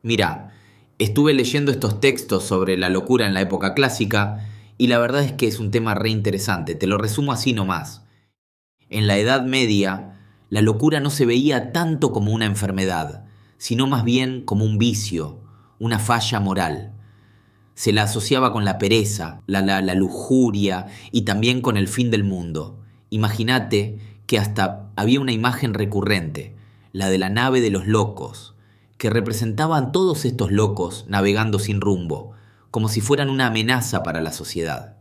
Mira, estuve leyendo estos textos sobre la locura en la época clásica y la verdad es que es un tema re interesante. Te lo resumo así nomás. En la Edad Media, la locura no se veía tanto como una enfermedad, sino más bien como un vicio, una falla moral. Se la asociaba con la pereza, la lujuria y también con el fin del mundo. Imagínate que hasta había una imagen recurrente, la de la nave de los locos, que representaban todos estos locos navegando sin rumbo, como si fueran una amenaza para la sociedad.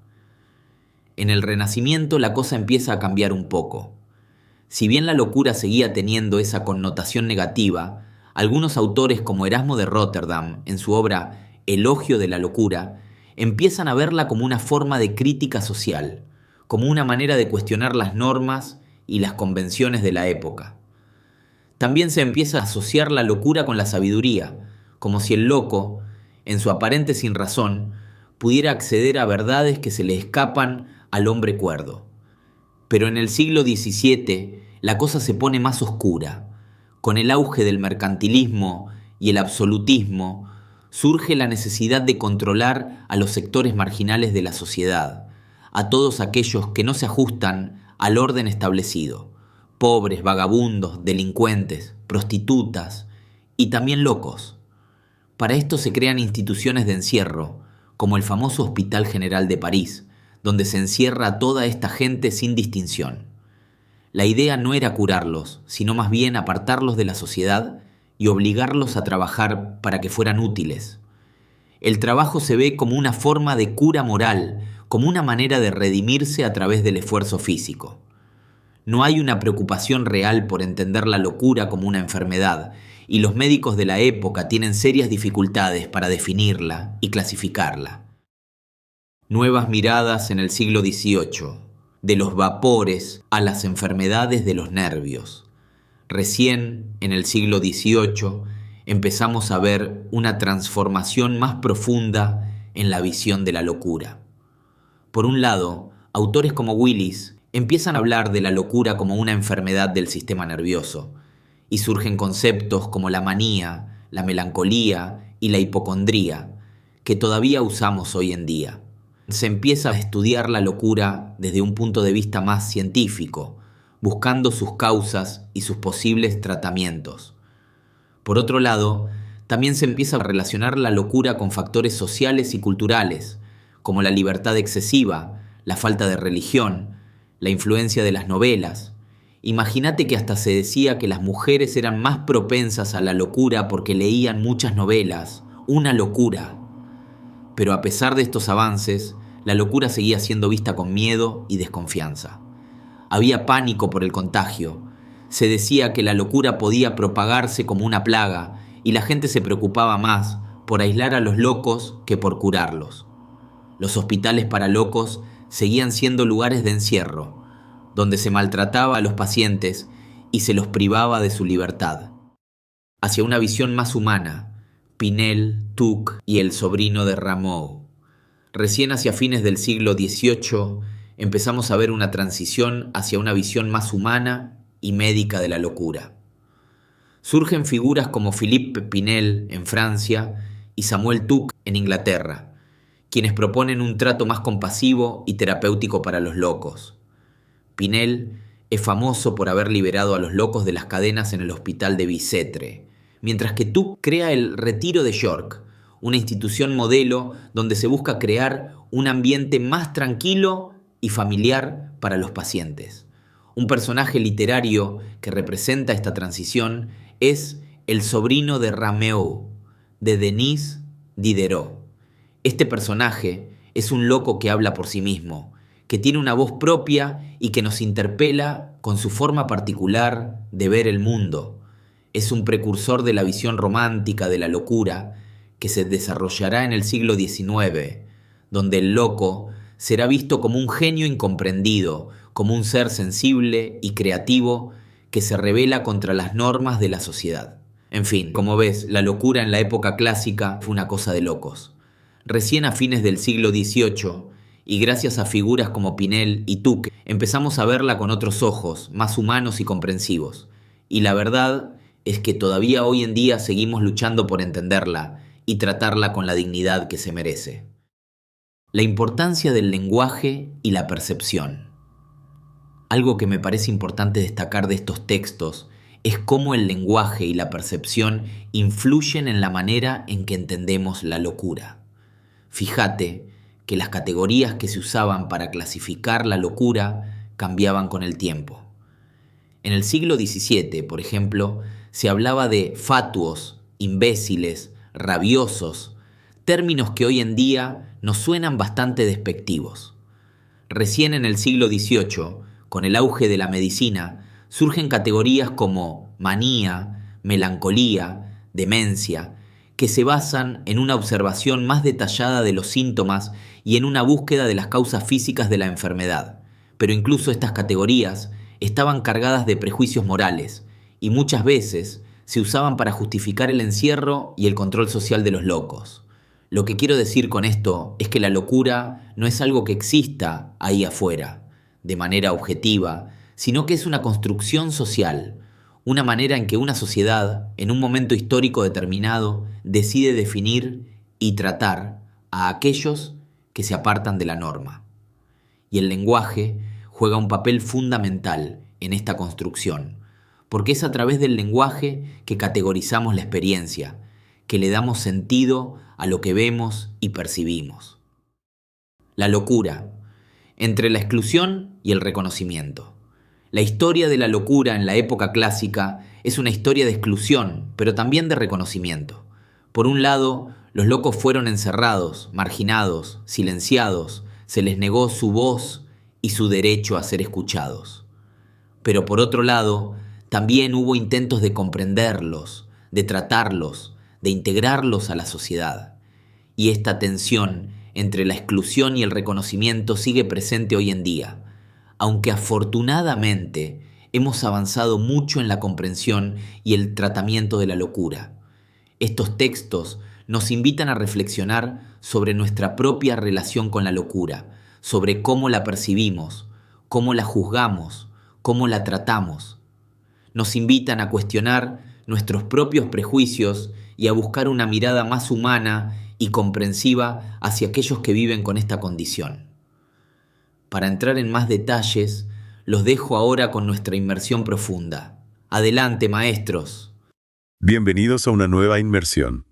En el Renacimiento la cosa empieza a cambiar un poco. Si bien la locura seguía teniendo esa connotación negativa, algunos autores como Erasmo de Róterdam, en su obra Elogio de la locura, empiezan a verla como una forma de crítica social, como una manera de cuestionar las normas y las convenciones de la época. También se empieza a asociar la locura con la sabiduría, como si el loco, en su aparente sinrazón, pudiera acceder a verdades que se le escapan al hombre cuerdo. Pero en el siglo XVII la cosa se pone más oscura. Con el auge del mercantilismo y el absolutismo, surge la necesidad de controlar a los sectores marginales de la sociedad, a todos aquellos que no se ajustan al orden establecido, pobres, vagabundos, delincuentes, prostitutas y también locos. Para esto se crean instituciones de encierro, como el famoso Hospital General de París, donde se encierra a toda esta gente sin distinción. La idea no era curarlos, sino más bien apartarlos de la sociedad y obligarlos a trabajar para que fueran útiles. El trabajo se ve como una forma de cura moral, como una manera de redimirse a través del esfuerzo físico. No hay una preocupación real por entender la locura como una enfermedad, y los médicos de la época tienen serias dificultades para definirla y clasificarla. Nuevas miradas en el siglo XVIII, de los vapores a las enfermedades de los nervios. Recién, en el siglo XVIII, empezamos a ver una transformación más profunda en la visión de la locura. Por un lado, autores como Willis empiezan a hablar de la locura como una enfermedad del sistema nervioso, y surgen conceptos como la manía, la melancolía y la hipocondría, que todavía usamos hoy en día. Se empieza a estudiar la locura desde un punto de vista más científico, buscando sus causas y sus posibles tratamientos. Por otro lado, también se empieza a relacionar la locura con factores sociales y culturales, como la libertad excesiva, la falta de religión, la influencia de las novelas. Imagínate que hasta se decía que las mujeres eran más propensas a la locura porque leían muchas novelas. Una locura. Pero a pesar de estos avances, la locura seguía siendo vista con miedo y desconfianza. Había pánico por el contagio. Se decía que la locura podía propagarse como una plaga y la gente se preocupaba más por aislar a los locos que por curarlos. Los hospitales para locos seguían siendo lugares de encierro, donde se maltrataba a los pacientes y se los privaba de su libertad. Hacia una visión más humana, Pinel, Tuc y el sobrino de Rameau. Recién hacia fines del siglo XVIII empezamos a ver una transición hacia una visión más humana y médica de la locura. Surgen figuras como Philippe Pinel en Francia y Samuel Tuc en Inglaterra, quienes proponen un trato más compasivo y terapéutico para los locos. Pinel es famoso por haber liberado a los locos de las cadenas en el hospital de Bicêtre, mientras que Tuc crea el Retiro de York, una institución modelo donde se busca crear un ambiente más tranquilo y familiar para los pacientes. Un personaje literario que representa esta transición es el sobrino de Rameau, de Denis Diderot. Este personaje es un loco que habla por sí mismo, que tiene una voz propia y que nos interpela con su forma particular de ver el mundo. Es un precursor de la visión romántica de la locura que se desarrollará en el siglo XIX, donde el loco será visto como un genio incomprendido, como un ser sensible y creativo que se rebela contra las normas de la sociedad. En fin, como ves, la locura en la época clásica fue una cosa de locos. Recién a fines del siglo XVIII, y gracias a figuras como Pinel y Tuc, empezamos a verla con otros ojos, más humanos y comprensivos. Y la verdad es que todavía hoy en día seguimos luchando por entenderla y tratarla con la dignidad que se merece. La importancia del lenguaje y la percepción. Algo que me parece importante destacar de estos textos es cómo el lenguaje y la percepción influyen en la manera en que entendemos la locura. Fíjate que las categorías que se usaban para clasificar la locura cambiaban con el tiempo. En el siglo XVII, por ejemplo, se hablaba de fatuos, imbéciles, rabiosos, términos que hoy en día nos suenan bastante despectivos. Recién en el siglo XVIII, con el auge de la medicina, surgen categorías como manía, melancolía, demencia, que se basan en una observación más detallada de los síntomas y en una búsqueda de las causas físicas de la enfermedad. Pero incluso estas categorías estaban cargadas de prejuicios morales y muchas veces se usaban para justificar el encierro y el control social de los locos. Lo que quiero decir con esto es que la locura no es algo que exista ahí afuera, de manera objetiva, sino que es una construcción social, una manera en que una sociedad, en un momento histórico determinado, decide definir y tratar a aquellos que se apartan de la norma. Y el lenguaje juega un papel fundamental en esta construcción, porque es a través del lenguaje que categorizamos la experiencia, que le damos sentido a lo que vemos y percibimos. La locura, entre la exclusión y el reconocimiento. La historia de la locura en la época clásica es una historia de exclusión, pero también de reconocimiento. Por un lado, los locos fueron encerrados, marginados, silenciados, se les negó su voz y su derecho a ser escuchados. Pero por otro lado, también hubo intentos de comprenderlos, de tratarlos, de integrarlos a la sociedad. Y esta tensión entre la exclusión y el reconocimiento sigue presente hoy en día, aunque afortunadamente hemos avanzado mucho en la comprensión y el tratamiento de la locura. Estos textos nos invitan a reflexionar sobre nuestra propia relación con la locura, sobre cómo la percibimos, cómo la juzgamos, cómo la tratamos. Nos invitan a cuestionar nuestros propios prejuicios y a buscar una mirada más humana y comprensiva hacia aquellos que viven con esta condición. Para entrar en más detalles, los dejo ahora con nuestra inmersión profunda. Adelante, maestros. Bienvenidos a una nueva inmersión.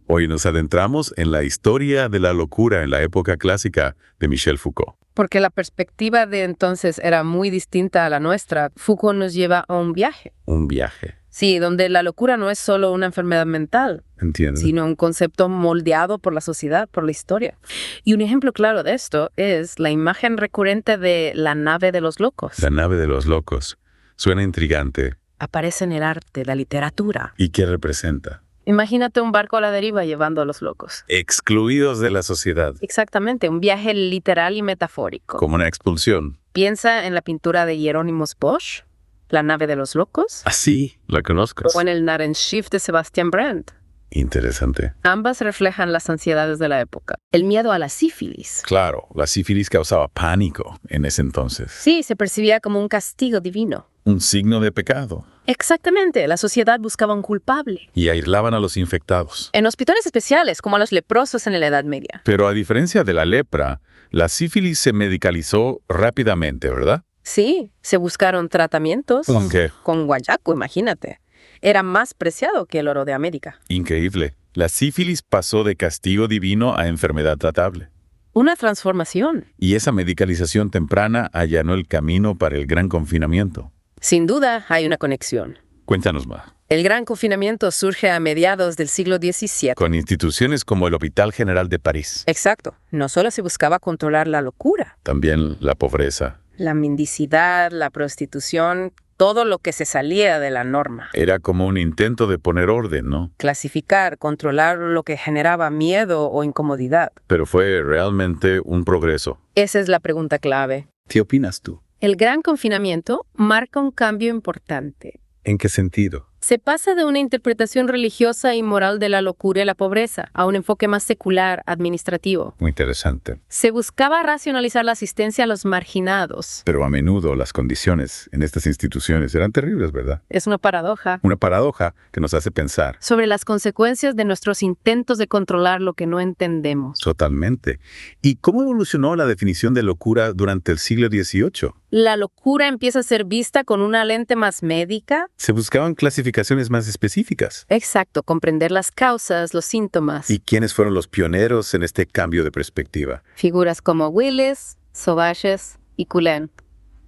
Hoy nos adentramos en la historia de la locura en la época clásica de Michel Foucault. Porque la perspectiva de entonces era muy distinta a la nuestra. Foucault nos lleva a un viaje. Un viaje. Sí, donde la locura no es solo una enfermedad mental, ¿Entiendes? sino un concepto moldeado por la sociedad, por la historia. Y un ejemplo claro de esto es la imagen recurrente de la nave de los locos. La nave de los locos. Suena intrigante. Aparece en el arte, la literatura. ¿Y qué representa? Imagínate un barco a la deriva llevando a los locos. Excluidos de la sociedad. Exactamente, un viaje literal y metafórico. Como una expulsión. Piensa en la pintura de Hieronymus Bosch, La nave de los locos, Así, la conozco. o en el Narrenschiff de Sebastian Brandt. Interesante. Ambas reflejan las ansiedades de la época. El miedo a la sífilis. Claro, la sífilis causaba pánico en ese entonces. Sí, se percibía como un castigo divino. Un signo de pecado. Exactamente, la sociedad buscaba un culpable. Y aislaban a los infectados. En hospitales especiales, como a los leprosos en la Edad Media. Pero a diferencia de la lepra, la sífilis se medicalizó rápidamente, ¿verdad? Sí, se buscaron tratamientos. ¿Con qué? Con guayaco, imagínate. Era más preciado que el oro de América. Increíble. La sífilis pasó de castigo divino a enfermedad tratable. Una transformación. Y esa medicalización temprana allanó el camino para el gran confinamiento. Sin duda, hay una conexión. Cuéntanos más. El gran confinamiento surge a mediados del siglo XVII. Con instituciones como el Hospital General de París. Exacto. No solo se buscaba controlar la locura, También la pobreza. la mendicidad, la prostitución, todo lo que se salía de la norma. Era como un intento de poner orden, ¿no? Clasificar, controlar lo que generaba miedo o incomodidad. Pero fue realmente un progreso. Esa es la pregunta clave. ¿Qué opinas tú? El gran confinamiento marca un cambio importante. ¿En qué sentido? Se pasa de una interpretación religiosa y moral de la locura y la pobreza a un enfoque más secular, administrativo. Muy interesante. Se buscaba racionalizar la asistencia a los marginados. Pero a menudo las condiciones en estas instituciones eran terribles, ¿verdad? Es una paradoja. Una paradoja que nos hace pensar. Sobre las consecuencias de nuestros intentos de controlar lo que no entendemos. Totalmente. ¿Y cómo evolucionó la definición de locura durante el siglo XVIII? La locura empieza a ser vista con una lente más médica. Se buscaban clasificaciones más específicas. Exacto, comprender las causas, los síntomas. ¿Y quiénes fueron los pioneros en este cambio de perspectiva? Figuras como Willis, Sauvages y Cullen.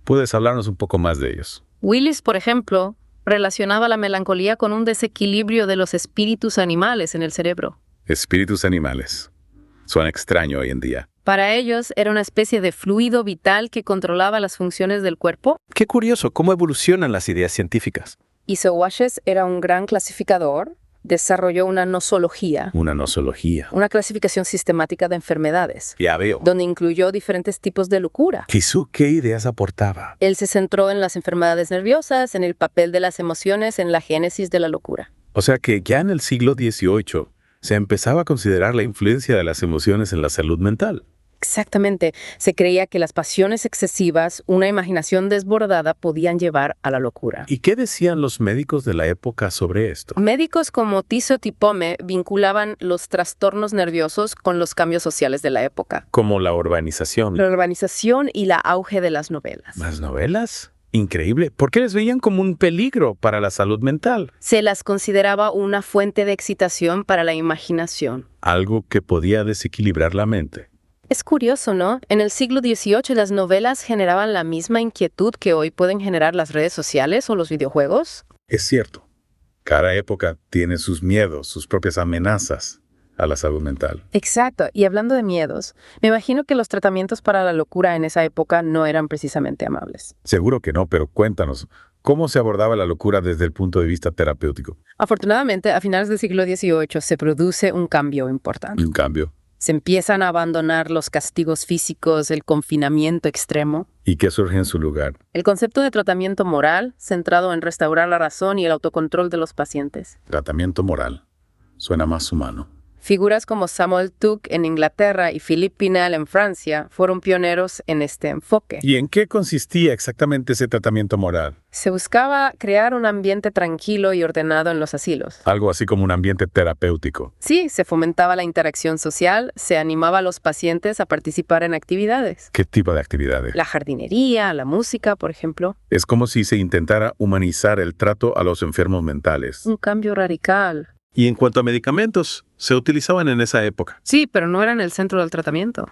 ¿Puedes hablarnos un poco más de ellos? Willis, por ejemplo, relacionaba la melancolía con un desequilibrio de los espíritus animales en el cerebro. Espíritus animales. Suena extraño hoy en día. Para ellos era una especie de fluido vital que controlaba las funciones del cuerpo. Qué curioso cómo evolucionan las ideas científicas. Y Sauvages era un gran clasificador. Desarrolló una nosología, Una nosología. una clasificación sistemática de enfermedades, Ya veo. donde incluyó diferentes tipos de locura. Jesús, ¿qué ideas aportaba? Él se centró en las enfermedades nerviosas, en el papel de las emociones, en la génesis de la locura. O sea que ya en el siglo XVIII se empezaba a considerar la influencia de las emociones en la salud mental. Exactamente. Se creía que las pasiones excesivas, una imaginación desbordada, podían llevar a la locura. ¿Y qué decían los médicos de la época sobre esto? Médicos como Tiso Tipome vinculaban los trastornos nerviosos con los cambios sociales de la época. Como la urbanización. La urbanización y la auge de las novelas. ¿Más novelas? Increíble. ¿Por qué les veían como un peligro para la salud mental? Se las consideraba una fuente de excitación para la imaginación. Algo que podía desequilibrar la mente. Es curioso, ¿no? En el siglo XVIII las novelas generaban la misma inquietud que hoy pueden generar las redes sociales o los videojuegos. Es cierto. Cada época tiene sus miedos, sus propias amenazas a la salud mental. Exacto. Y hablando de miedos, me imagino que los tratamientos para la locura en esa época no eran precisamente amables. Seguro que no, pero cuéntanos, ¿cómo se abordaba la locura desde el punto de vista terapéutico? Afortunadamente, a finales del siglo XVIII se produce un cambio importante. Un cambio. Se empiezan a abandonar los castigos físicos, el confinamiento extremo. ¿Y qué surge en su lugar? El concepto de tratamiento moral, centrado en restaurar la razón y el autocontrol de los pacientes. Tratamiento moral. Suena más humano. Figuras como Samuel Tuke en Inglaterra y Philippe Pinel en Francia fueron pioneros en este enfoque. ¿Y en qué consistía exactamente ese tratamiento moral? Se buscaba crear un ambiente tranquilo y ordenado en los asilos. Algo así como un ambiente terapéutico. Sí, se fomentaba la interacción social, se animaba a los pacientes a participar en actividades. ¿Qué tipo de actividades? La jardinería, la música, por ejemplo. Es como si se intentara humanizar el trato a los enfermos mentales. Un cambio radical. Y en cuanto a medicamentos, se utilizaban en esa época. Sí, pero no eran el centro del tratamiento.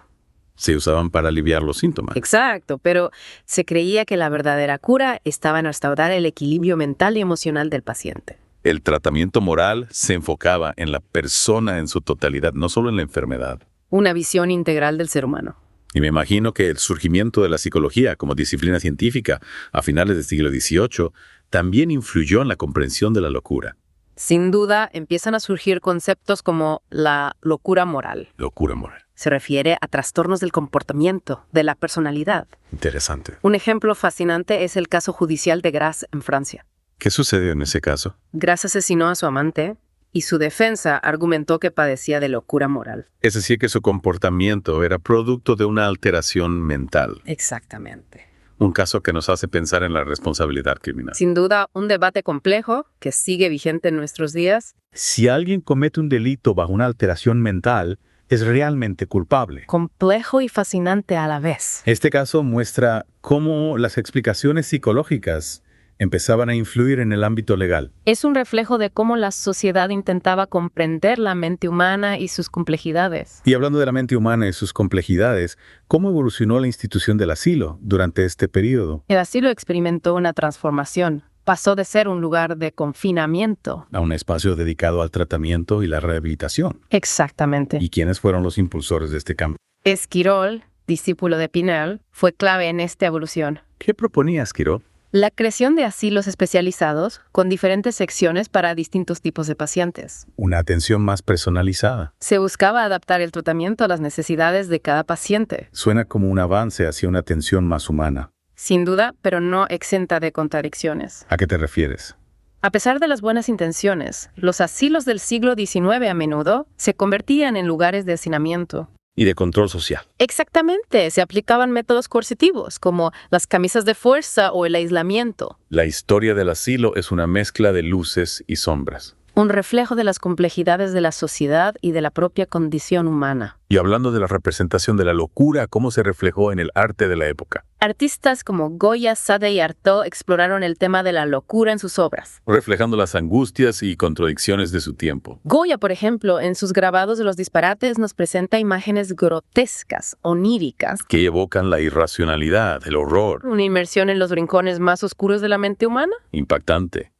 Se usaban para aliviar los síntomas. Exacto, pero se creía que la verdadera cura estaba en restaurar el equilibrio mental y emocional del paciente. El tratamiento moral se enfocaba en la persona en su totalidad, no solo en la enfermedad. Una visión integral del ser humano. Y me imagino que el surgimiento de la psicología como disciplina científica a finales del siglo XVIII también influyó en la comprensión de la locura. Sin duda, empiezan a surgir conceptos como la locura moral. Locura moral. Se refiere a trastornos del comportamiento, de la personalidad. Interesante. Un ejemplo fascinante es el caso judicial de Grasse en Francia. ¿Qué sucedió en ese caso? Grasse asesinó a su amante y su defensa argumentó que padecía de locura moral. Es decir, que su comportamiento era producto de una alteración mental. Exactamente. Un caso que nos hace pensar en la responsabilidad criminal. Sin duda, un debate complejo que sigue vigente en nuestros días. Si alguien comete un delito bajo una alteración mental, es realmente culpable. Complejo y fascinante a la vez. Este caso muestra cómo las explicaciones psicológicas empezaban a influir en el ámbito legal. Es un reflejo de cómo la sociedad intentaba comprender la mente humana y sus complejidades. Y hablando de la mente humana y sus complejidades, ¿cómo evolucionó la institución del asilo durante este periodo? El asilo experimentó una transformación. Pasó de ser un lugar de confinamiento. A un espacio dedicado al tratamiento y la rehabilitación. Exactamente. ¿Y quiénes fueron los impulsores de este cambio? Esquirol, discípulo de Pinel, fue clave en esta evolución. ¿Qué proponía Esquirol? La creación de asilos especializados con diferentes secciones para distintos tipos de pacientes. Una atención más personalizada. Se buscaba adaptar el tratamiento a las necesidades de cada paciente. Suena como un avance hacia una atención más humana. Sin duda, pero no exenta de contradicciones. ¿A qué te refieres? A pesar de las buenas intenciones, los asilos del siglo XIX a menudo se convertían en lugares de hacinamiento. Y de control social. Exactamente, se aplicaban métodos coercitivos como las camisas de fuerza o el aislamiento, La historia del asilo es una mezcla de luces y sombras. un reflejo de las complejidades de la sociedad y de la propia condición humana. Y hablando de la representación de la locura, ¿cómo se reflejó en el arte de la época? Artistas como Goya, Sade y Artaud exploraron el tema de la locura en sus obras. Reflejando las angustias y contradicciones de su tiempo. Goya, por ejemplo, en sus grabados de los disparates nos presenta imágenes grotescas, oníricas, Que evocan la irracionalidad, el horror, una inmersión en los rincones más oscuros de la mente humana. impactante.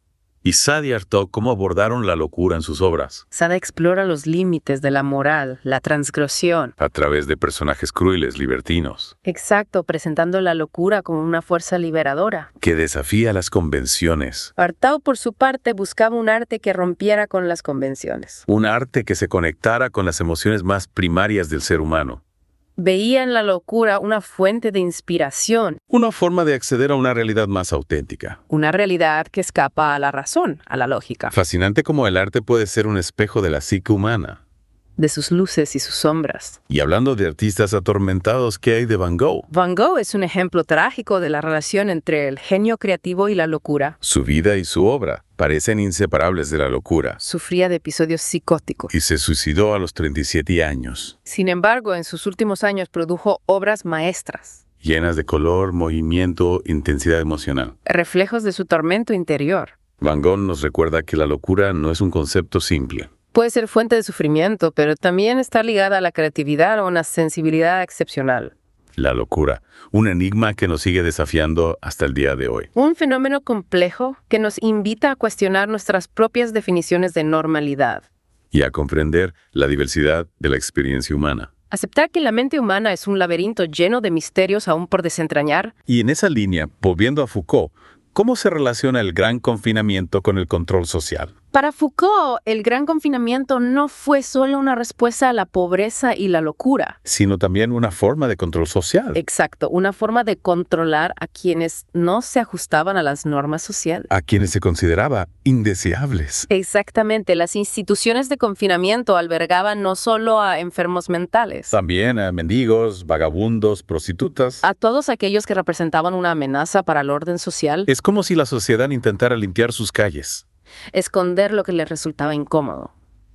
Y Sade y Artaud, ¿cómo abordaron la locura en sus obras? Sade explora los límites de la moral, la transgresión. A través de personajes crueles, libertinos, Exacto, presentando la locura como una fuerza liberadora. que desafía las convenciones. Artaud, por su parte, buscaba un arte que rompiera con las convenciones. Un arte que se conectara con las emociones más primarias del ser humano. Veía en la locura una fuente de inspiración, Una forma de acceder a una realidad más auténtica. una realidad que escapa a la razón, a la lógica, Fascinante como el arte puede ser un espejo de la psique humana. de sus luces y sus sombras. Y hablando de artistas atormentados, ¿qué hay de Van Gogh? Van Gogh es un ejemplo trágico de la relación entre el genio creativo y la locura. Su vida y su obra parecen inseparables de la locura. Sufría de episodios psicóticos. Y se suicidó a los 37 años, Sin embargo, en sus últimos años produjo obras maestras, llenas de color, movimiento, intensidad emocional. reflejos de su tormento interior. Van Gogh nos recuerda que la locura no es un concepto simple. Puede ser fuente de sufrimiento, pero también está ligada a la creatividad o una sensibilidad excepcional. La locura, un enigma que nos sigue desafiando hasta el día de hoy. Un fenómeno complejo que nos invita a cuestionar nuestras propias definiciones de normalidad. Y a comprender la diversidad de la experiencia humana. Aceptar que la mente humana es un laberinto lleno de misterios aún por desentrañar. Y en esa línea, volviendo a Foucault, ¿cómo se relaciona el gran confinamiento con el control social? Para Foucault, el gran confinamiento no fue solo una respuesta a la pobreza y la locura. Sino también una forma de control social. Exacto, una forma de controlar a quienes no se ajustaban a las normas sociales. A quienes se consideraba indeseables. Exactamente, las instituciones de confinamiento albergaban no solo a enfermos mentales, También a mendigos, vagabundos, prostitutas. a todos aquellos que representaban una amenaza para el orden social, Es como si la sociedad intentara limpiar sus calles. esconder lo que les resultaba incómodo.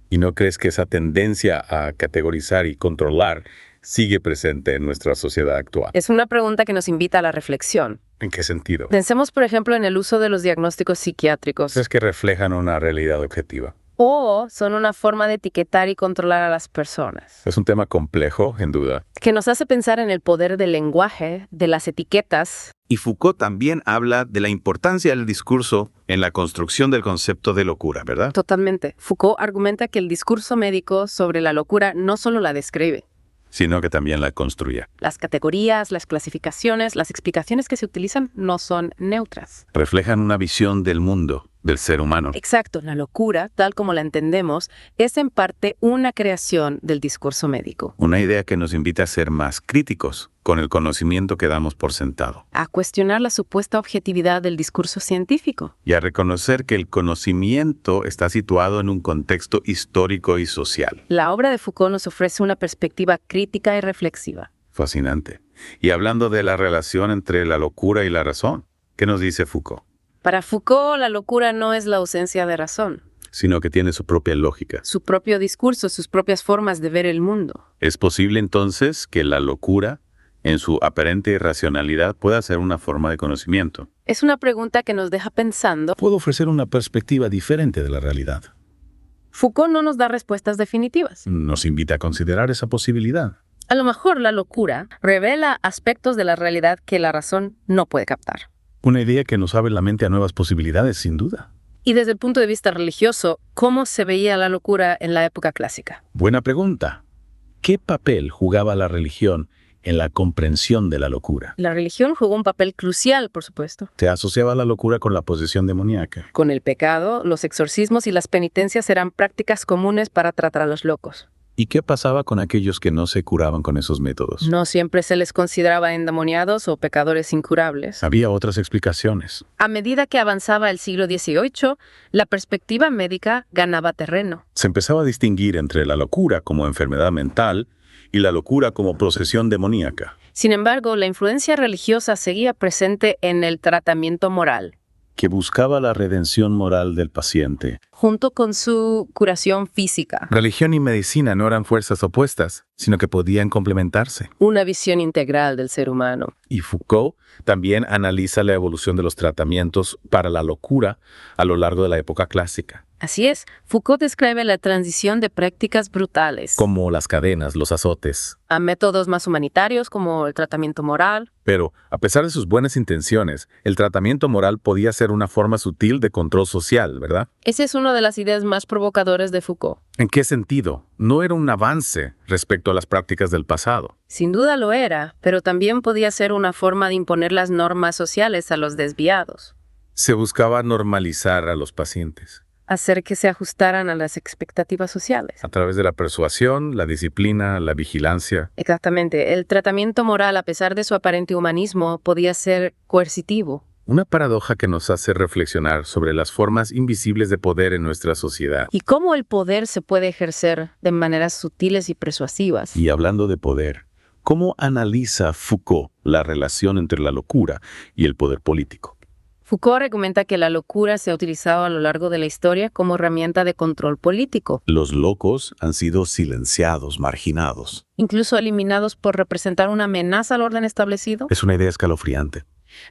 ¿Y no crees que esa tendencia a categorizar y controlar sigue presente en nuestra sociedad actual? Es una pregunta que nos invita a la reflexión. ¿En qué sentido? Pensemos, por ejemplo, en el uso de los diagnósticos psiquiátricos. Es que reflejan una realidad objetiva. O son una forma de etiquetar y controlar a las personas. Es un tema complejo, en duda. Que nos hace pensar en el poder del lenguaje, de las etiquetas. Y Foucault también habla de la importancia del discurso en la construcción del concepto de locura, ¿verdad? Totalmente. Foucault argumenta que el discurso médico sobre la locura no solo la describe. Sino que también la construía. Las categorías, las clasificaciones, las explicaciones que se utilizan no son neutras. Reflejan una visión del mundo, del ser humano. Exacto, la locura, tal como la entendemos, es en parte una creación del discurso médico. Una idea que nos invita a ser más críticos con el conocimiento que damos por sentado. A cuestionar la supuesta objetividad del discurso científico. Y a reconocer que el conocimiento está situado en un contexto histórico y social. La obra de Foucault nos ofrece una perspectiva crítica y reflexiva. Fascinante. Y hablando de la relación entre la locura y la razón, ¿qué nos dice Foucault? Para Foucault, la locura no es la ausencia de razón, Sino que tiene su propia lógica. su propio discurso, sus propias formas de ver el mundo. ¿Es posible entonces que la locura, en su aparente irracionalidad, pueda ser una forma de conocimiento? Es una pregunta que nos deja pensando. Puedo ofrecer una perspectiva diferente de la realidad. Foucault no nos da respuestas definitivas. Nos invita a considerar esa posibilidad. A lo mejor la locura revela aspectos de la realidad que la razón no puede captar. Una idea que nos abre la mente a nuevas posibilidades, sin duda. Y desde el punto de vista religioso, ¿cómo se veía la locura en la época clásica? Buena pregunta. ¿Qué papel jugaba la religión en la comprensión de la locura? La religión jugó un papel crucial, por supuesto. Se asociaba la locura con la posesión demoníaca. Con el pecado, los exorcismos y las penitencias eran prácticas comunes para tratar a los locos. ¿Y qué pasaba con aquellos que no se curaban con esos métodos? No siempre se les consideraba endemoniados o pecadores incurables. Había otras explicaciones. A medida que avanzaba el siglo XVIII, la perspectiva médica ganaba terreno. Se empezaba a distinguir entre la locura como enfermedad mental y la locura como posesión demoníaca, Sin embargo, la influencia religiosa seguía presente en el tratamiento moral, que buscaba la redención moral del paciente. junto con su curación física. Religión y medicina no eran fuerzas opuestas, sino que podían complementarse. Una visión integral del ser humano. Y Foucault también analiza la evolución de los tratamientos para la locura a lo largo de la época clásica, Así es, Foucault describe la transición de prácticas brutales como las cadenas, los azotes. a métodos más humanitarios como el tratamiento moral. Pero, a pesar de sus buenas intenciones, el tratamiento moral podía ser una forma sutil de control social, ¿verdad? Esa es una de las ideas más provocadoras de Foucault. ¿En qué sentido? No era un avance respecto a las prácticas del pasado. Sin duda lo era, pero también podía ser una forma de imponer las normas sociales a los desviados, Se buscaba normalizar a los pacientes hacer que se ajustaran a las expectativas sociales. a través de la persuasión, la disciplina, la vigilancia. Exactamente, el tratamiento moral, a pesar de su aparente humanismo, podía ser coercitivo. Una paradoja que nos hace reflexionar sobre las formas invisibles de poder en nuestra sociedad. Y cómo el poder se puede ejercer de maneras sutiles y persuasivas. Y hablando de poder, ¿cómo analiza Foucault la relación entre la locura y el poder político? Foucault argumenta que la locura se ha utilizado a lo largo de la historia como herramienta de control político, Los locos han sido silenciados, marginados. incluso eliminados por representar una amenaza al orden establecido. Es una idea escalofriante.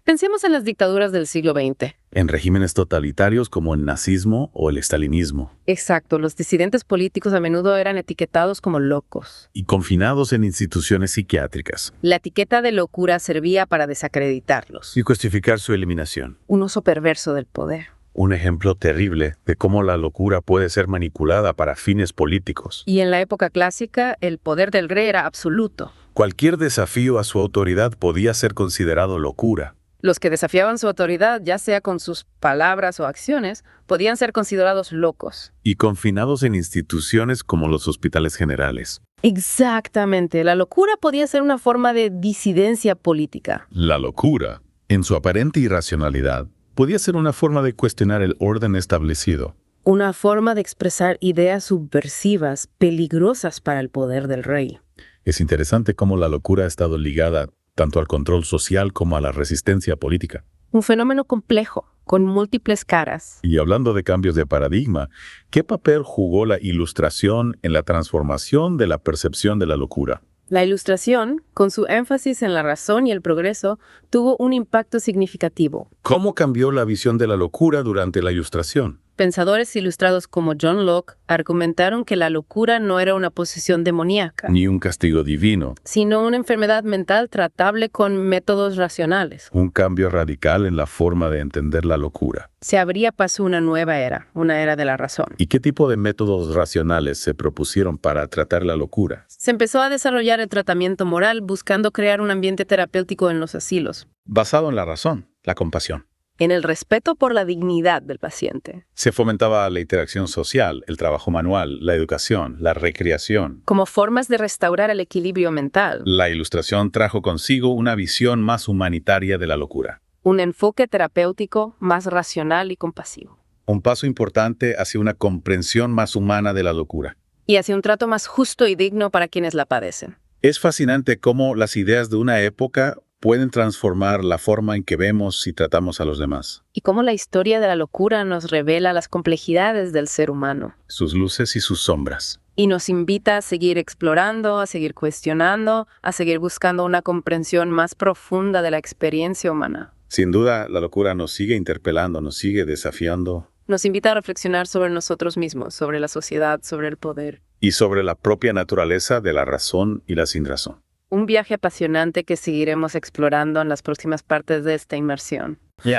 Pensemos en las dictaduras del siglo XX. En regímenes totalitarios como el nazismo o el estalinismo, Exacto, los disidentes políticos a menudo eran etiquetados como locos. y confinados en instituciones psiquiátricas, La etiqueta de locura servía para desacreditarlos. y justificar su eliminación. Un uso perverso del poder. Un ejemplo terrible de cómo la locura puede ser manipulada para fines políticos. Y en la época clásica, el poder del rey era absoluto. Cualquier desafío a su autoridad podía ser considerado locura. Los que desafiaban su autoridad, ya sea con sus palabras o acciones, podían ser considerados locos. Y confinados en instituciones como los hospitales generales. Exactamente, la locura podía ser una forma de disidencia política. La locura, en su aparente irracionalidad, podía ser una forma de cuestionar el orden establecido. Una forma de expresar ideas subversivas, peligrosas para el poder del rey. Es interesante cómo la locura ha estado ligada tanto al control social como a la resistencia política. Un fenómeno complejo, con múltiples caras. Y hablando de cambios de paradigma, ¿qué papel jugó la Ilustración en la transformación de la percepción de la locura? La Ilustración, con su énfasis en la razón y el progreso, tuvo un impacto significativo. ¿Cómo cambió la visión de la locura durante la Ilustración? Pensadores ilustrados como John Locke argumentaron que la locura no era una posesión demoníaca, Ni un castigo divino, sino una enfermedad mental tratable con métodos racionales. un cambio radical en la forma de entender la locura. Se abría paso una nueva era, una era de la razón. ¿Y qué tipo de métodos racionales se propusieron para tratar la locura? Se empezó a desarrollar el tratamiento moral buscando crear un ambiente terapéutico en los asilos, Basado en la razón, la compasión. en el respeto por la dignidad del paciente, Se fomentaba la interacción social, el trabajo manual, la educación, la recreación. como formas de restaurar el equilibrio mental, La Ilustración trajo consigo una visión más humanitaria de la locura. un enfoque terapéutico más racional y compasivo, Un paso importante hacia una comprensión más humana de la locura. y hacia un trato más justo y digno para quienes la padecen. Es fascinante cómo las ideas de una época pueden transformar la forma en que vemos y tratamos a los demás, Y cómo la historia de la locura nos revela las complejidades del ser humano sus luces y sus sombras. y nos invita a seguir explorando, a seguir cuestionando, a seguir buscando una comprensión más profunda de la experiencia humana. Sin duda, la locura nos sigue interpelando, nos sigue desafiando, Nos invita a reflexionar sobre nosotros mismos, sobre la sociedad, sobre el poder. y sobre la propia naturaleza de la razón y la sinrazón. Un viaje apasionante que seguiremos explorando en las próximas partes de esta inmersión.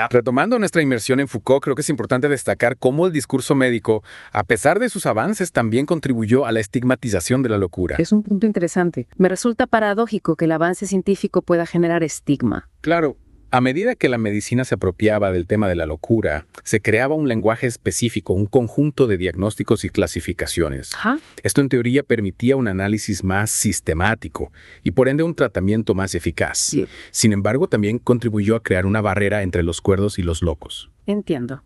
Retomando nuestra inmersión en Foucault, creo que es importante destacar cómo el discurso médico, a pesar de sus avances, también contribuyó a la estigmatización de la locura. Es un punto interesante. Me resulta paradójico que el avance científico pueda generar estigma. Claro, A medida que la medicina se apropiaba del tema de la locura, se creaba un lenguaje específico, un conjunto de diagnósticos y clasificaciones. Ajá. Esto en teoría permitía un análisis más sistemático y por ende un tratamiento más eficaz. Sí. Sin embargo, también contribuyó a crear una barrera entre los cuerdos y los locos. Entiendo.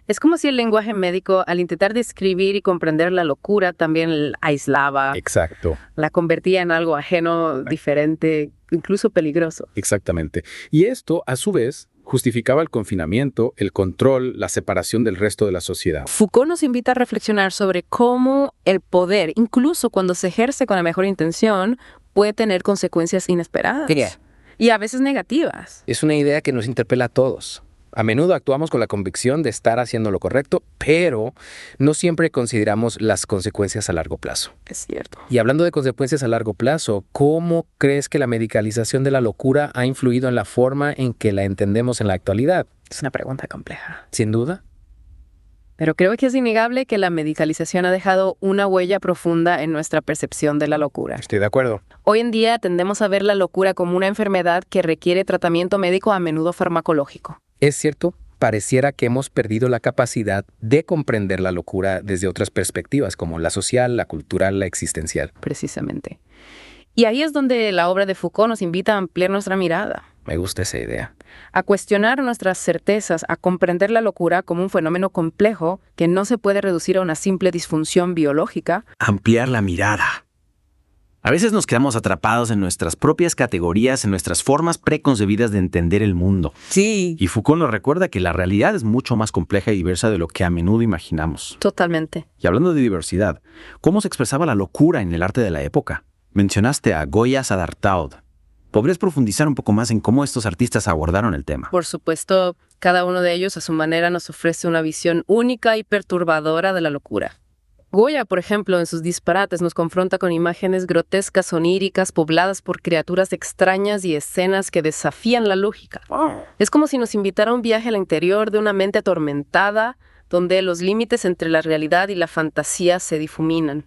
Es como si el lenguaje médico, al intentar describir y comprender la locura, también la aislaba, Exacto, la convertía en algo ajeno, diferente, incluso peligroso. exactamente. Y esto, a su vez, justificaba el confinamiento, el control, la separación del resto de la sociedad. Foucault nos invita a reflexionar sobre cómo el poder, incluso cuando se ejerce con la mejor intención, puede tener consecuencias inesperadas. Sí. Y a veces negativas. Es una idea que nos interpela a todos. A menudo actuamos con la convicción de estar haciendo lo correcto, pero no siempre consideramos las consecuencias a largo plazo. Es cierto. Y hablando de consecuencias a largo plazo, ¿cómo crees que la medicalización de la locura ha influido en la forma en que la entendemos en la actualidad? Es una pregunta compleja. Sin duda. Pero creo que es innegable que la medicalización ha dejado una huella profunda en nuestra percepción de la locura. Estoy de acuerdo. Hoy en día tendemos a ver la locura como una enfermedad que requiere tratamiento médico, a menudo farmacológico. Es cierto, pareciera que hemos perdido la capacidad de comprender la locura desde otras perspectivas, como la social, la cultural, la existencial. Precisamente. Y ahí es donde la obra de Foucault nos invita a ampliar nuestra mirada, Me gusta esa idea. a cuestionar nuestras certezas, a comprender la locura como un fenómeno complejo que no se puede reducir a una simple disfunción biológica. Ampliar la mirada. A veces nos quedamos atrapados en nuestras propias categorías, en nuestras formas preconcebidas de entender el mundo. Sí. Y Foucault nos recuerda que la realidad es mucho más compleja y diversa de lo que a menudo imaginamos. Totalmente. Y hablando de diversidad, ¿cómo se expresaba la locura en el arte de la época? Mencionaste a Goya Sadartaud. ¿Podrías profundizar un poco más en cómo estos artistas abordaron el tema? Por supuesto, cada uno de ellos a su manera nos ofrece una visión única y perturbadora de la locura. Goya, por ejemplo, en sus disparates nos confronta con imágenes grotescas, oníricas, pobladas por criaturas extrañas y escenas que desafían la lógica. Es como si nos invitara a un viaje al interior de una mente atormentada, donde los límites entre la realidad y la fantasía se difuminan.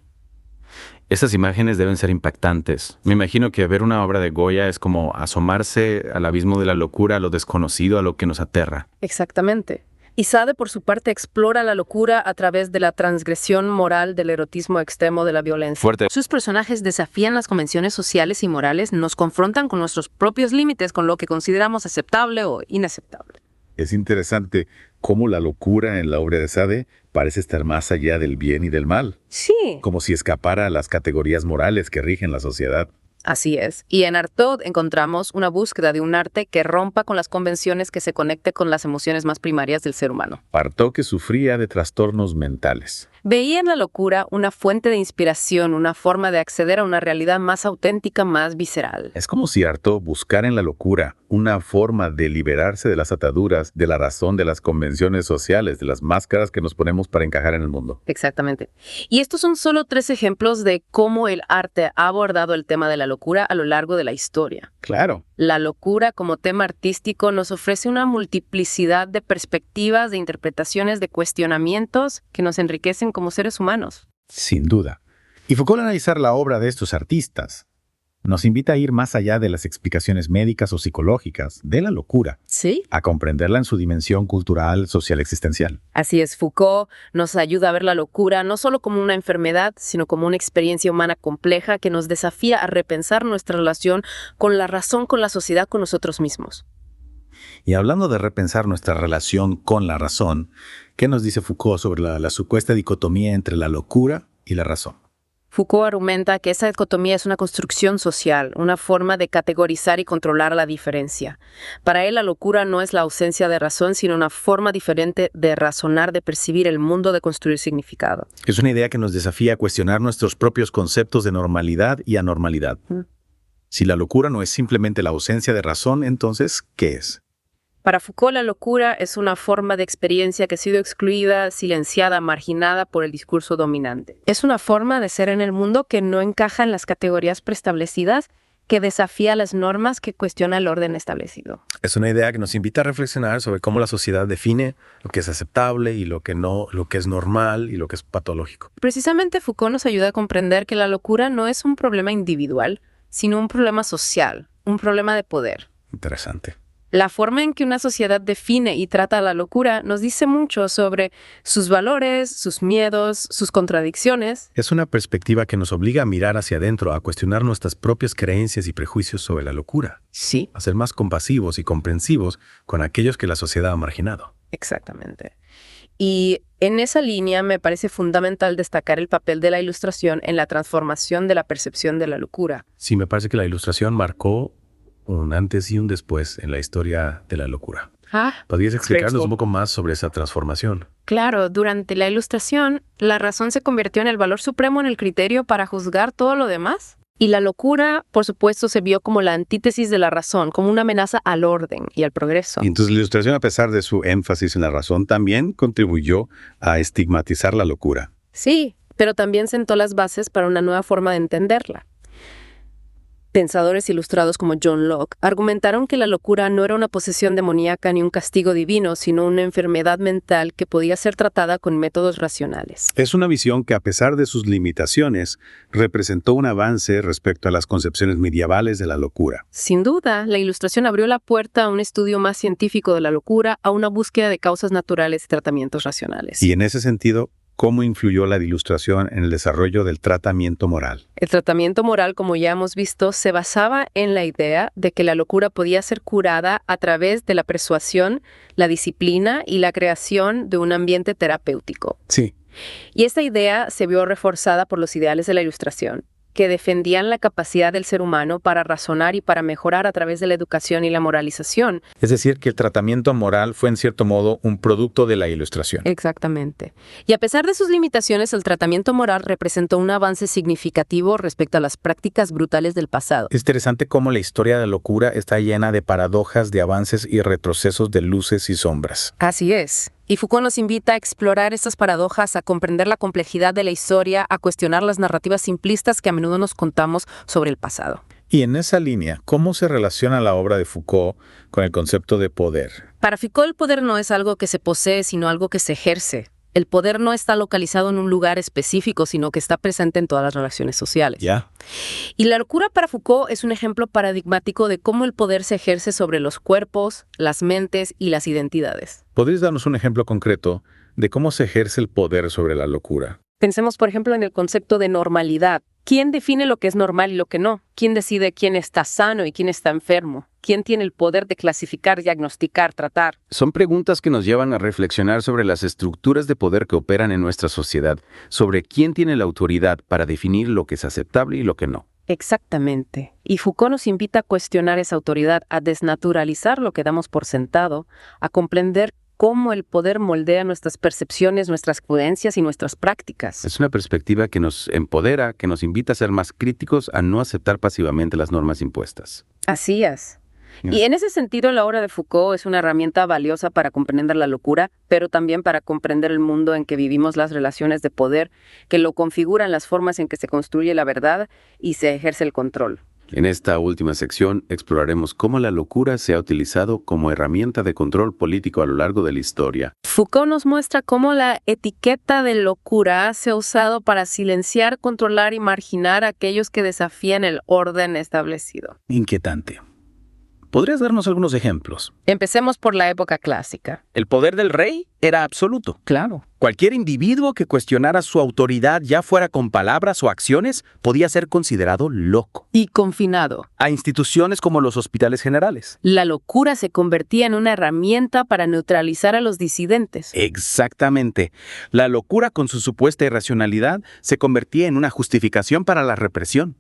Estas imágenes deben ser impactantes. Me imagino que ver una obra de Goya es como asomarse al abismo de la locura, a lo desconocido, a lo que nos aterra. Exactamente. Y Sade, por su parte, explora la locura a través de la transgresión moral del erotismo extremo de la violencia. Fuerte. Sus personajes desafían las convenciones sociales y morales, nos confrontan con nuestros propios límites, con lo que consideramos aceptable o inaceptable. Es interesante cómo la locura en la obra de Sade parece estar más allá del bien y del mal, Sí. como si escapara a las categorías morales que rigen la sociedad. Así es. Y en Artaud encontramos una búsqueda de un arte que rompa con las convenciones, que se conecte con las emociones más primarias del ser humano. Artaud, que sufría de trastornos mentales. Veía en la locura una fuente de inspiración, una forma de acceder a una realidad más auténtica, más visceral. Es como si Artaud buscara en la locura una forma de liberarse de las ataduras, de la razón, de las convenciones sociales, de las máscaras que nos ponemos para encajar en el mundo. Exactamente. Y estos son solo 3 ejemplos de cómo el arte ha abordado el tema de la locura a lo largo de la historia. Claro. La locura como tema artístico nos ofrece una multiplicidad de perspectivas, de interpretaciones, de cuestionamientos que nos enriquecen como seres humanos. Sin duda. Y Foucault, al analizar la obra de estos artistas, nos invita a ir más allá de las explicaciones médicas o psicológicas de la locura, ¿Sí? a comprenderla en su dimensión cultural, social, existencial. Así es, Foucault nos ayuda a ver la locura no solo como una enfermedad, sino como una experiencia humana compleja que nos desafía a repensar nuestra relación con la razón, con la sociedad, con nosotros mismos. Y hablando de repensar nuestra relación con la razón, ¿qué nos dice Foucault sobre la supuesta dicotomía entre la locura y la razón? Foucault argumenta que esa dicotomía es una construcción social, una forma de categorizar y controlar la diferencia. Para él, la locura no es la ausencia de razón, sino una forma diferente de razonar, de percibir el mundo, de construir significado. Es una idea que nos desafía a cuestionar nuestros propios conceptos de normalidad y anormalidad. Si la locura no es simplemente la ausencia de razón, entonces, ¿qué es? Para Foucault, la locura es una forma de experiencia que ha sido excluida, silenciada, marginada por el discurso dominante. Es una forma de ser en el mundo que no encaja en las categorías preestablecidas, que desafía las normas, que cuestiona el orden establecido. Es una idea que nos invita a reflexionar sobre cómo la sociedad define lo que es aceptable y lo que no, lo que es normal y lo que es patológico. Precisamente Foucault nos ayuda a comprender que la locura no es un problema individual, sino un problema social, un problema de poder. Interesante. La forma en que una sociedad define y trata la locura nos dice mucho sobre sus valores, sus miedos, sus contradicciones. Es una perspectiva que nos obliga a mirar hacia adentro, a cuestionar nuestras propias creencias y prejuicios sobre la locura, Sí, a ser más compasivos y comprensivos con aquellos que la sociedad ha marginado. exactamente. Y en esa línea me parece fundamental destacar el papel de la ilustración en la transformación de la percepción de la locura. Sí, me parece que la ilustración marcó un antes y un después en la historia de la locura. ¿Podrías explicarnos un poco más sobre esa transformación? Claro, durante la Ilustración, la razón se convirtió en el valor supremo en el criterio para juzgar todo lo demás. Y la locura, por supuesto, se vio como la antítesis de la razón, como una amenaza al orden y al progreso. Y entonces la ilustración, a pesar de su énfasis en la razón, también contribuyó a estigmatizar la locura. Sí, pero también sentó las bases para una nueva forma de entenderla. Pensadores ilustrados como John Locke argumentaron que la locura no era una posesión demoníaca ni un castigo divino, sino una enfermedad mental que podía ser tratada con métodos racionales. Es una visión que, a pesar de sus limitaciones, representó un avance respecto a las concepciones medievales de la locura. Sin duda, la Ilustración abrió la puerta a un estudio más científico de la locura, a una búsqueda de causas naturales y tratamientos racionales. Y en ese sentido, ¿cómo influyó la ilustración en el desarrollo del tratamiento moral? El tratamiento moral, como ya hemos visto, se basaba en la idea de que la locura podía ser curada a través de la persuasión, la disciplina y la creación de un ambiente terapéutico. Sí. Y esta idea se vio reforzada por los ideales de la Ilustración, que defendían la capacidad del ser humano para razonar y para mejorar a través de la educación y la moralización. Es decir, que el tratamiento moral fue en cierto modo un producto de la Ilustración. Exactamente. Y a pesar de sus limitaciones, el tratamiento moral representó un avance significativo respecto a las prácticas brutales del pasado. Es interesante cómo la historia de la locura está llena de paradojas, de avances y retrocesos, de luces y sombras. Así es. Y Foucault nos invita a explorar estas paradojas, a comprender la complejidad de la historia, a cuestionar las narrativas simplistas que a menudo nos contamos sobre el pasado. Y en esa línea, ¿cómo se relaciona la obra de Foucault con el concepto de poder? Para Foucault, el poder no es algo que se posee, sino algo que se ejerce. El poder no está localizado en un lugar específico, sino que está presente en todas las relaciones sociales. Ya. Y la locura para Foucault es un ejemplo paradigmático de cómo el poder se ejerce sobre los cuerpos, las mentes y las identidades. ¿Podrías darnos un ejemplo concreto de cómo se ejerce el poder sobre la locura? Pensemos, por ejemplo, en el concepto de normalidad. ¿Quién define lo que es normal y lo que no? ¿Quién decide quién está sano y quién está enfermo? ¿Quién tiene el poder de clasificar, diagnosticar, tratar? Son preguntas que nos llevan a reflexionar sobre las estructuras de poder que operan en nuestra sociedad, sobre quién tiene la autoridad para definir lo que es aceptable y lo que no. Exactamente. Y Foucault nos invita a cuestionar esa autoridad, a desnaturalizar lo que damos por sentado, a comprender cómo el poder moldea nuestras percepciones, nuestras creencias y nuestras prácticas. Es una perspectiva que nos empodera, que nos invita a ser más críticos, a no aceptar pasivamente las normas impuestas. Así es. Y en ese sentido, la obra de Foucault es una herramienta valiosa para comprender la locura, pero también para comprender el mundo en que vivimos, las relaciones de poder, que lo configuran, las formas en que se construye la verdad y se ejerce el control. En esta última sección exploraremos cómo la locura se ha utilizado como herramienta de control político a lo largo de la historia. Foucault nos muestra cómo la etiqueta de locura se ha usado para silenciar, controlar y marginar a aquellos que desafían el orden establecido. Inquietante. ¿Podrías darnos algunos ejemplos? Empecemos por la época clásica. El poder del rey era absoluto. Claro. Cualquier individuo que cuestionara su autoridad, ya fuera con palabras o acciones, podía ser considerado loco. Y confinado. A instituciones como los hospitales generales. La locura se convertía en una herramienta para neutralizar a los disidentes. Exactamente. La locura, con su supuesta irracionalidad, se convertía en una justificación para la represión.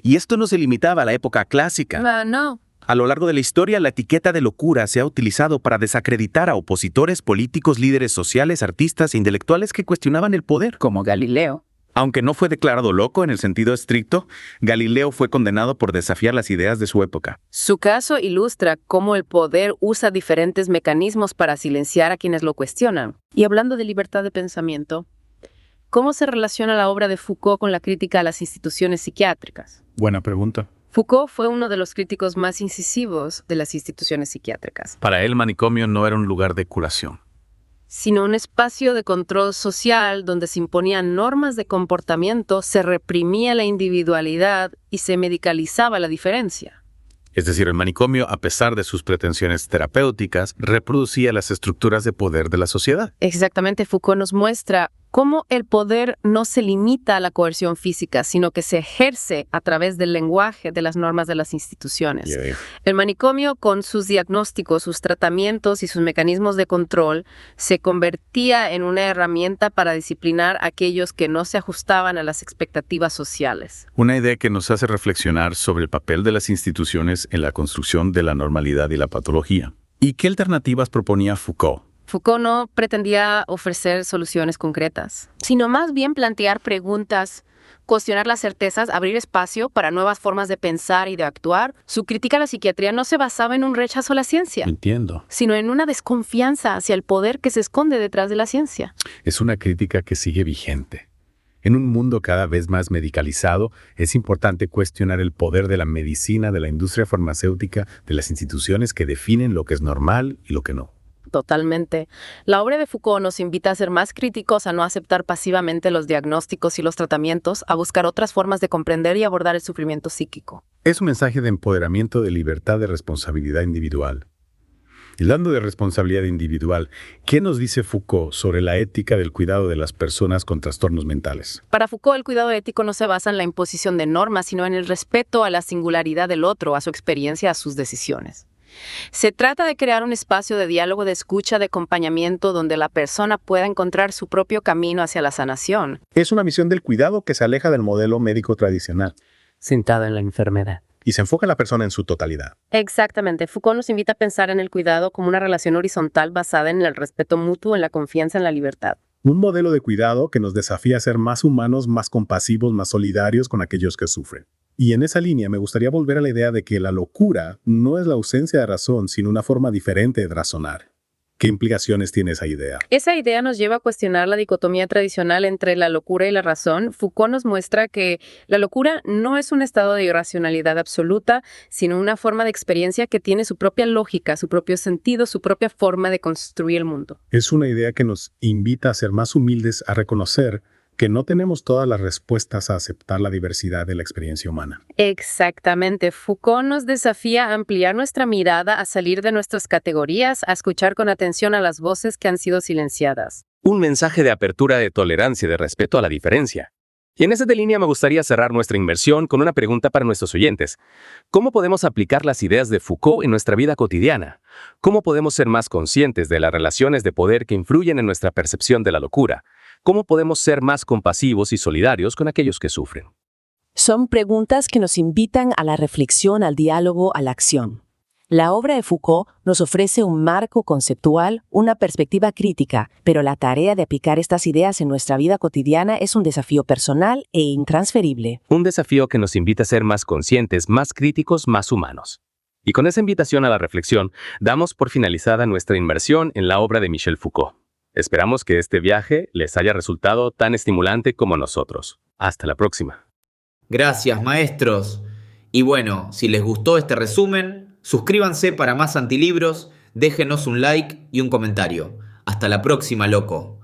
Y esto no se limitaba a la época clásica. No. A lo largo de la historia, la etiqueta de locura se ha utilizado para desacreditar a opositores, políticos, líderes sociales, artistas e intelectuales que cuestionaban el poder. Como Galileo. Aunque no fue declarado loco en el sentido estricto, Galileo fue condenado por desafiar las ideas de su época. Su caso ilustra cómo el poder usa diferentes mecanismos para silenciar a quienes lo cuestionan. Y hablando de libertad de pensamiento, ¿cómo se relaciona la obra de Foucault con la crítica a las instituciones psiquiátricas? Buena pregunta. Foucault fue uno de los críticos más incisivos de las instituciones psiquiátricas, Para él, manicomio no era un lugar de curación. sino un espacio de control social donde se imponían normas de comportamiento, se reprimía la individualidad y se medicalizaba la diferencia. Es decir, el manicomio, a pesar de sus pretensiones terapéuticas, reproducía las estructuras de poder de la sociedad. Exactamente, Foucault nos muestra cómo el poder no se limita a la coerción física, sino que se ejerce a través del lenguaje de las normas de las instituciones. El manicomio, con sus diagnósticos, sus tratamientos y sus mecanismos de control, se convertía en una herramienta para disciplinar a aquellos que no se ajustaban a las expectativas sociales. Una idea que nos hace reflexionar sobre el papel de las instituciones en la construcción de la normalidad y la patología. ¿Y qué alternativas proponía Foucault? Foucault no pretendía ofrecer soluciones concretas, sino más bien plantear preguntas, cuestionar las certezas, abrir espacio para nuevas formas de pensar y de actuar. Su crítica a la psiquiatría no se basaba en un rechazo a la ciencia, Entiendo. sino en una desconfianza hacia el poder que se esconde detrás de la ciencia. Es una crítica que sigue vigente. En un mundo cada vez más medicalizado, es importante cuestionar el poder de la medicina, de la industria farmacéutica, de las instituciones que definen lo que es normal y lo que no. Totalmente. La obra de Foucault nos invita a ser más críticos, a no aceptar pasivamente los diagnósticos y los tratamientos, a buscar otras formas de comprender y abordar el sufrimiento psíquico. Es un mensaje de empoderamiento, de libertad, de responsabilidad individual. Y hablando de responsabilidad individual, ¿qué nos dice Foucault sobre la ética del cuidado de las personas con trastornos mentales? Para Foucault, el cuidado ético no se basa en la imposición de normas, sino en el respeto a la singularidad del otro, a su experiencia, a sus decisiones. Se trata de crear un espacio de diálogo, de escucha, de acompañamiento, donde la persona pueda encontrar su propio camino hacia la sanación. Es una visión del cuidado que se aleja del modelo médico tradicional centrado en la enfermedad y se enfoca en la persona en su totalidad. Exactamente. Foucault nos invita a pensar en el cuidado como una relación horizontal basada en el respeto mutuo, en la confianza, en la libertad. Un modelo de cuidado que nos desafía a ser más humanos, más compasivos, más solidarios con aquellos que sufren. Y en esa línea me gustaría volver a la idea de que la locura no es la ausencia de razón, sino una forma diferente de razonar. ¿Qué implicaciones tiene esa idea? Esa idea nos lleva a cuestionar la dicotomía tradicional entre la locura y la razón. Foucault nos muestra que la locura no es un estado de irracionalidad absoluta, sino una forma de experiencia que tiene su propia lógica, su propio sentido, su propia forma de construir el mundo. Es una idea que nos invita a ser más humildes, a reconocer que no tenemos todas las respuestas a aceptar la diversidad de la experiencia humana. Exactamente. Foucault nos desafía a ampliar nuestra mirada, a salir de nuestras categorías, a escuchar con atención a las voces que han sido silenciadas. Un mensaje de apertura, de tolerancia y de respeto a la diferencia. Y en esa línea me gustaría cerrar nuestra inmersión con una pregunta para nuestros oyentes. ¿Cómo podemos aplicar las ideas de Foucault en nuestra vida cotidiana? ¿Cómo podemos ser más conscientes de las relaciones de poder que influyen en nuestra percepción de la locura? ¿Cómo podemos ser más compasivos y solidarios con aquellos que sufren? Son preguntas que nos invitan a la reflexión, al diálogo, a la acción. La obra de Foucault nos ofrece un marco conceptual, una perspectiva crítica, pero la tarea de aplicar estas ideas en nuestra vida cotidiana es un desafío personal e intransferible. Un desafío que nos invita a ser más conscientes, más críticos, más humanos. Y con esa invitación a la reflexión, damos por finalizada nuestra inmersión en la obra de Michel Foucault. Esperamos que este viaje les haya resultado tan estimulante como nosotros. Hasta la próxima. Gracias, maestros. Y bueno, si les gustó este resumen, suscríbanse para más antilibros, déjenos un like y un comentario. Hasta la próxima, loco.